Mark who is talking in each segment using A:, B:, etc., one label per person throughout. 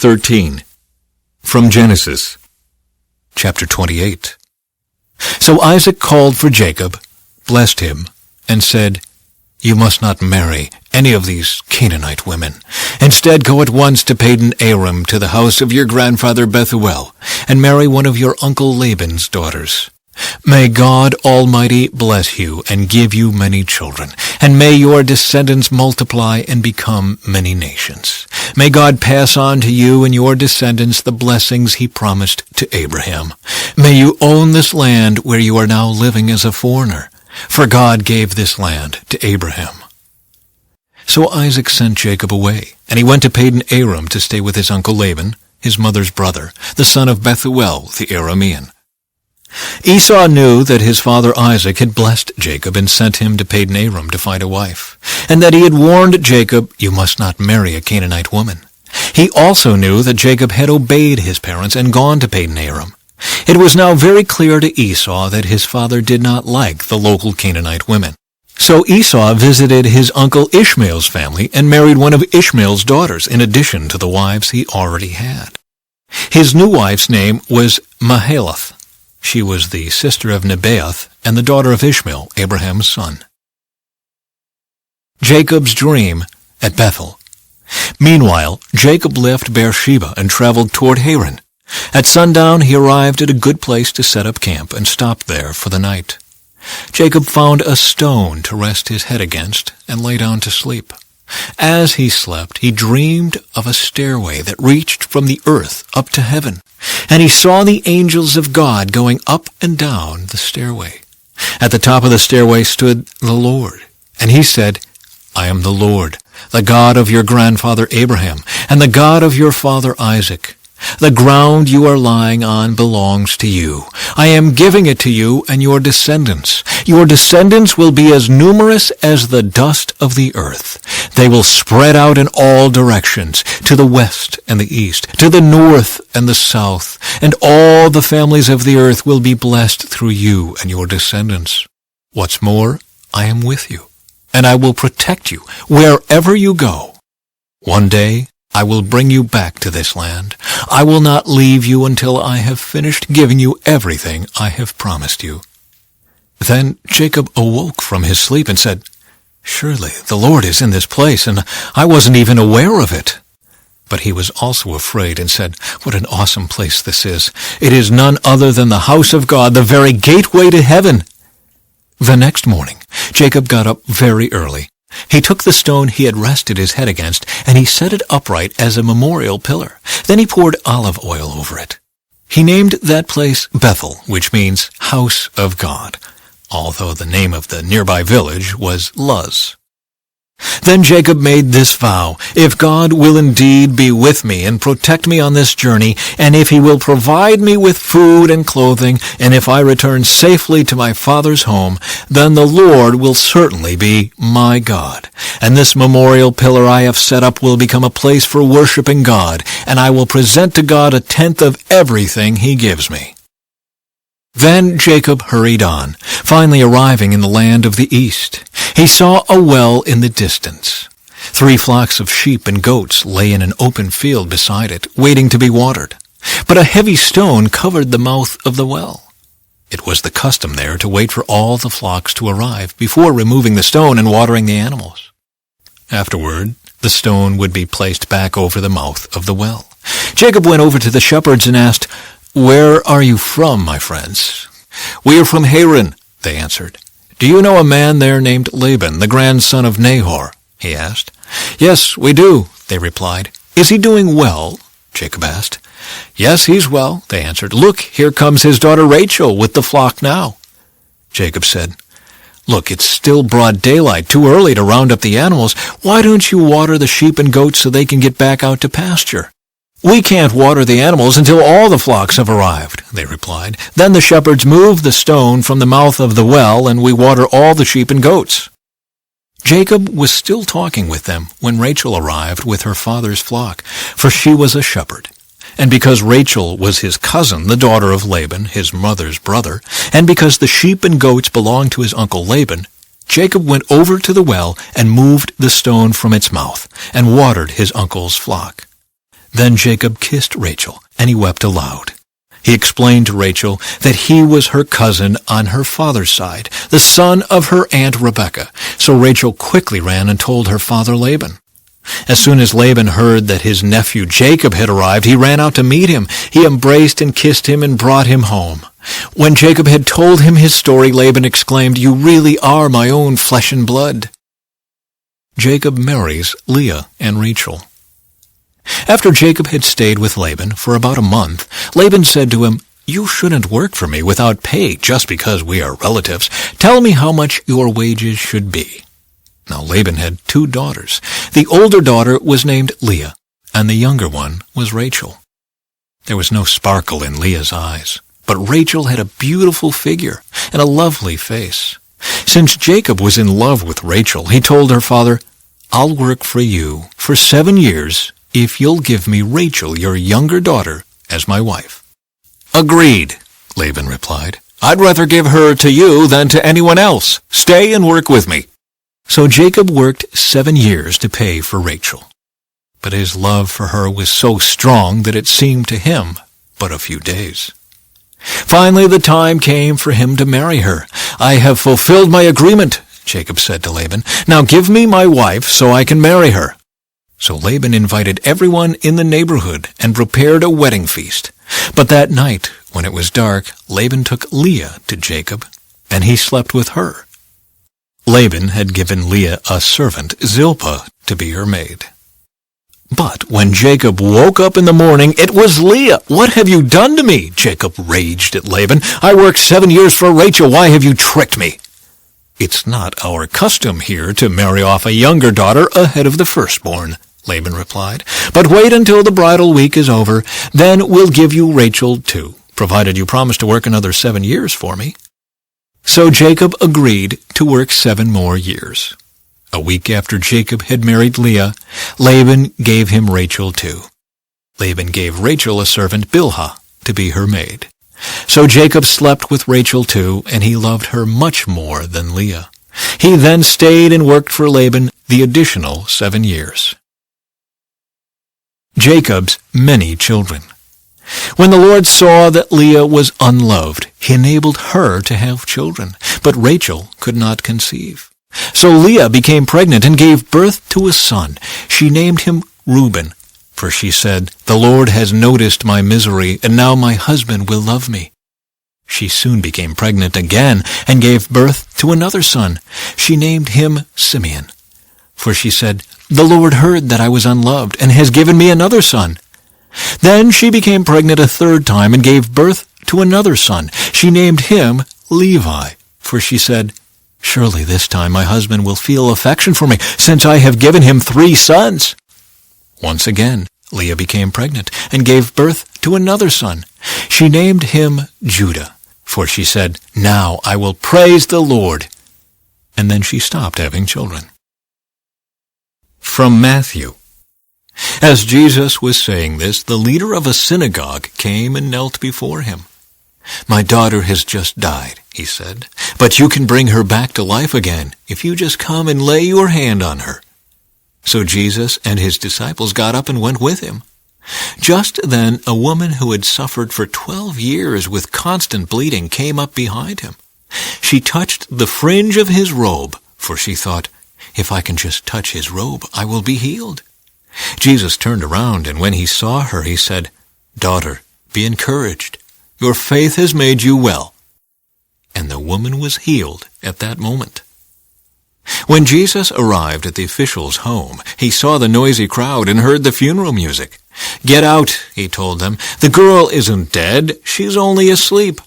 A: 13. From Genesis, chapter 28. So Isaac called for Jacob, blessed him, and said, "You must not marry any of these Canaanite women. Instead, go at once to Padan Aram, to the house of your grandfather Bethuel, and marry one of your uncle Laban's daughters. May God Almighty bless you and give you many children, and may your descendants multiply and become many nations. May God pass on to you and your descendants the blessings he promised to Abraham. May you own this land where you are now living as a foreigner, for God gave this land to Abraham." So Isaac sent Jacob away, and he went to Padan Aram to stay with his uncle Laban, his mother's brother, the son of Bethuel the Aramean. Esau knew that his father Isaac had blessed Jacob and sent him to Padan Aram to find a wife, and that he had warned Jacob, "You must not marry a Canaanite woman." He also knew that Jacob had obeyed his parents and gone to Padan Aram. It was now very clear to Esau that his father did not like the local Canaanite women. So Esau visited his uncle Ishmael's family and married one of Ishmael's daughters in addition to the wives he already had. His new wife's name was Mahalath. She was the sister of Nebaioth and the daughter of Ishmael, Abraham's son. Jacob's dream at Bethel. Meanwhile, Jacob left Beersheba and traveled toward Haran. At sundown, he arrived at a good place to set up camp and stopped there for the night. Jacob found a stone to rest his head against and lay down to sleep. As he slept, he dreamed of a stairway that reached from the earth up to heaven, and he saw the angels of God going up and down the stairway. At the top of the stairway stood the Lord, and he said, "I am the Lord, the God of your grandfather Abraham, and the God of your father Isaac. The ground you are lying on belongs to you. I am giving it to you and your descendants. Your descendants will be as numerous as the dust of the earth. They will spread out in all directions, to the west and the east, to the north and the south, and all the families of the earth will be blessed through you and your descendants. What's more, I am with you, and I will protect you wherever you go. One day I will bring you back to this land. I will not leave you until I have finished giving you everything I have promised you." Then Jacob awoke from his sleep and said, "Surely the Lord is in this place, and I wasn't even aware of it." But he was also afraid and said, "What an awesome place this is. It is none other than the house of God, the very gateway to heaven." The next morning, Jacob got up very early. He took the stone he had rested his head against, and he set it upright as a memorial pillar. Then he poured olive oil over it. He named that place Bethel, which means house of God, although the name of the nearby village was Luz. Then Jacob made this vow, "If God will indeed be with me and protect me on this journey, and if he will provide me with food and clothing, and if I return safely to my father's home, then the Lord will certainly be my God. And this memorial pillar I have set up will become a place for worshiping God, and I will present to God a tenth of everything he gives me." Then Jacob hurried on, finally arriving in the land of the east. He saw a well in the distance. 3 flocks of sheep and goats lay in an open field beside it, waiting to be watered. But a heavy stone covered the mouth of the well. It was the custom there to wait for all the flocks to arrive before removing the stone and watering the animals. Afterward, the stone would be placed back over the mouth of the well. Jacob went over to the shepherds and asked, "Where are you from, my friends?" "We are from Haran," they answered. "Do you know a man there named Laban, the grandson of Nahor?" he asked. "Yes, we do," they replied. "Is he doing well?" Jacob asked. "Yes, he's well," they answered. "Look, here comes his daughter Rachel with the flock now." Jacob said, "Look, it's still broad daylight, too early to round up the animals. Why don't you water the sheep and goats so they can get back out to pasture?" "We can't water the animals until all the flocks have arrived," they replied. "Then the shepherds move the stone from the mouth of the well, and we water all the sheep and goats." Jacob was still talking with them when Rachel arrived with her father's flock, for she was a shepherd. And because Rachel was his cousin, the daughter of Laban, his mother's brother, and because the sheep and goats belonged to his uncle Laban, Jacob went over to the well and moved the stone from its mouth and watered his uncle's flock. Then Jacob kissed Rachel, and he wept aloud. He explained to Rachel that he was her cousin on her father's side, the son of her aunt Rebekah. So Rachel quickly ran and told her father Laban. As soon as Laban heard that his nephew Jacob had arrived, he ran out to meet him. He embraced and kissed him and brought him home. When Jacob had told him his story, Laban exclaimed, "You really are my own flesh and blood." Jacob marries Leah and Rachel. After Jacob had stayed with Laban for about a month, Laban said to him, "You shouldn't work for me without pay just because we are relatives. Tell me how much your wages should be." Now Laban had 2 daughters. The older daughter was named Leah, and the younger one was Rachel. There was no sparkle in Leah's eyes, but Rachel had a beautiful figure and a lovely face. Since Jacob was in love with Rachel, he told her father, "I'll work for you for 7 years if you'll give me Rachel, your younger daughter, as my wife." "Agreed," Laban replied. "I'd rather give her to you than to anyone else. Stay and work with me." So Jacob worked 7 years to pay for Rachel. But his love for her was so strong that it seemed to him but a few days. Finally, the time came for him to marry her. "I have fulfilled my agreement," Jacob said to Laban. "Now give me my wife so I can marry her." So Laban invited everyone in the neighborhood and prepared a wedding feast. But that night, when it was dark, Laban took Leah to Jacob, and he slept with her. Laban had given Leah a servant, Zilpah, to be her maid. But when Jacob woke up in the morning, it was Leah. "What have you done to me?" Jacob raged at Laban. "I worked 7 years for Rachel. Why have you tricked me?" "It's not our custom here to marry off a younger daughter ahead of the firstborn," Laban replied. "But wait until the bridal week is over. Then we'll give you Rachel too, provided you promise to work another 7 years for me." So Jacob agreed to work 7 more years. A week after Jacob had married Leah, Laban gave him Rachel too. Laban gave Rachel a servant, Bilhah, to be her maid. So Jacob slept with Rachel too, and he loved her much more than Leah. He then stayed and worked for Laban the additional 7 years. Jacob's many children. When the Lord saw that Leah was unloved, he enabled her to have children, but Rachel could not conceive. So Leah became pregnant and gave birth to a son. She named him Reuben, for she said, "The Lord has noticed my misery, and now my husband will love me." She soon became pregnant again and gave birth to another son. She named him Simeon, for she said, "The Lord heard that I was unloved and has given me another son." Then she became pregnant a 3rd time and gave birth to another son. She named him Levi, for she said, "Surely this time my husband will feel affection for me, since I have given him 3 sons." Once again, Leah became pregnant and gave birth to another son. She named him Judah, for she said, "Now I will praise the Lord." And then she stopped having children. From Matthew. As Jesus was saying this, the leader of a synagogue came and knelt before him. "My daughter has just died," he said, "but you can bring her back to life again if you just come and lay your hand on her." So Jesus and his disciples got up and went with him. Just then a woman who had suffered for 12 years with constant bleeding came up behind him. She touched the fringe of his robe, for she thought, "If I can just touch his robe, I will be healed." Jesus turned around, and when he saw her, he said, "Daughter, be encouraged. Your faith has made you well." And the woman was healed at that moment. When Jesus arrived at the official's home, he saw the noisy crowd and heard the funeral music. "Get out," he told them. "The girl isn't dead. She's only asleep."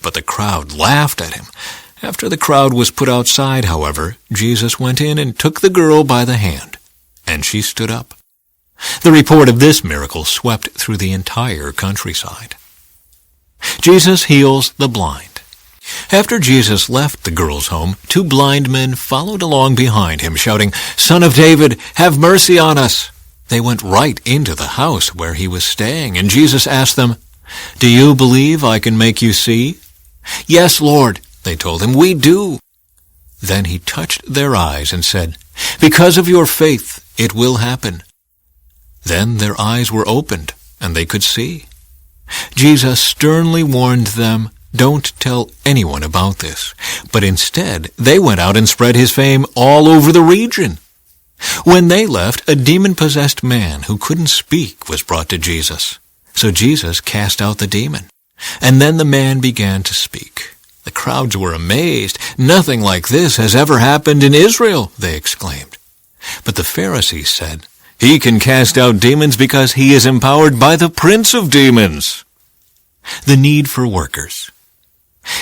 A: But the crowd laughed at him. After the crowd was put outside, however, Jesus went in and took the girl by the hand, and she stood up. The report of this miracle swept through the entire countryside. Jesus heals the blind. After Jesus left the girl's home, 2 blind men followed along behind him, shouting, "Son of David, have mercy on us." They went right into the house where he was staying, and Jesus asked them, "Do you believe I can make you see?" "Yes, Lord," they told him, "we do." Then he touched their eyes and said, "Because of your faith, it will happen." Then their eyes were opened, and they could see. Jesus sternly warned them, "Don't tell anyone about this." But instead, they went out and spread his fame all over the region. When they left, a demon-possessed man who couldn't speak was brought to Jesus. So Jesus cast out the demon, and then the man began to speak. The crowds were amazed. "Nothing like this has ever happened in Israel," they exclaimed. But the Pharisees said, "He can cast out demons because he is empowered by the prince of demons." The need for workers.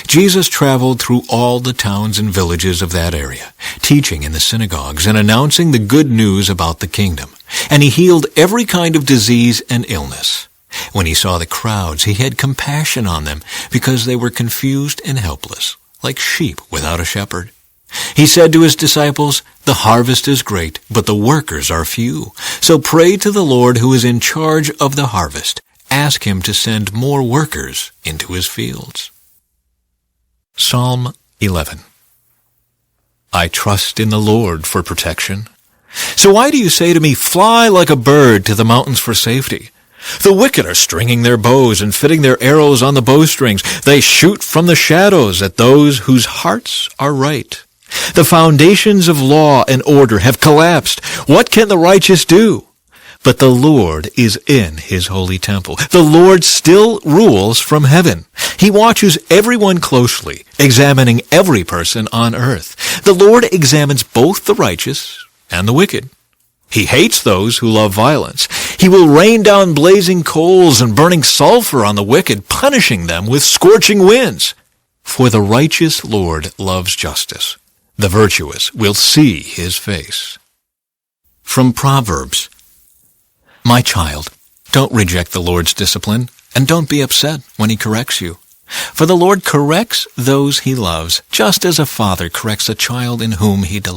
A: Jesus traveled through all the towns and villages of that area, teaching in the synagogues and announcing the good news about the kingdom. And he healed every kind of disease and illness. When he saw the crowds, he had compassion on them because they were confused and helpless, like sheep without a shepherd. He said to his disciples, "The harvest is great, but the workers are few. So pray to the Lord who is in charge of the harvest. Ask him to send more workers into his fields." Psalm 11. I trust in the Lord for protection. So why do you say to me, "Fly like a bird to the mountains for safety"? The wicked are stringing their bows and fitting their arrows on the bowstrings. They shoot from the shadows at those whose hearts are right. The foundations of law and order have collapsed. What can the righteous do? But the Lord is in his holy temple. The Lord still rules from heaven. He watches everyone closely, examining every person on earth. The Lord examines both the righteous and the wicked. He hates those who love violence. He will rain down blazing coals and burning sulfur on the wicked, punishing them with scorching winds. For the righteous Lord loves justice. The virtuous will see his face. From Proverbs. My child, don't reject the Lord's discipline, and don't be upset when he corrects you. For the Lord corrects those he loves, just as a father corrects a child in whom he delights.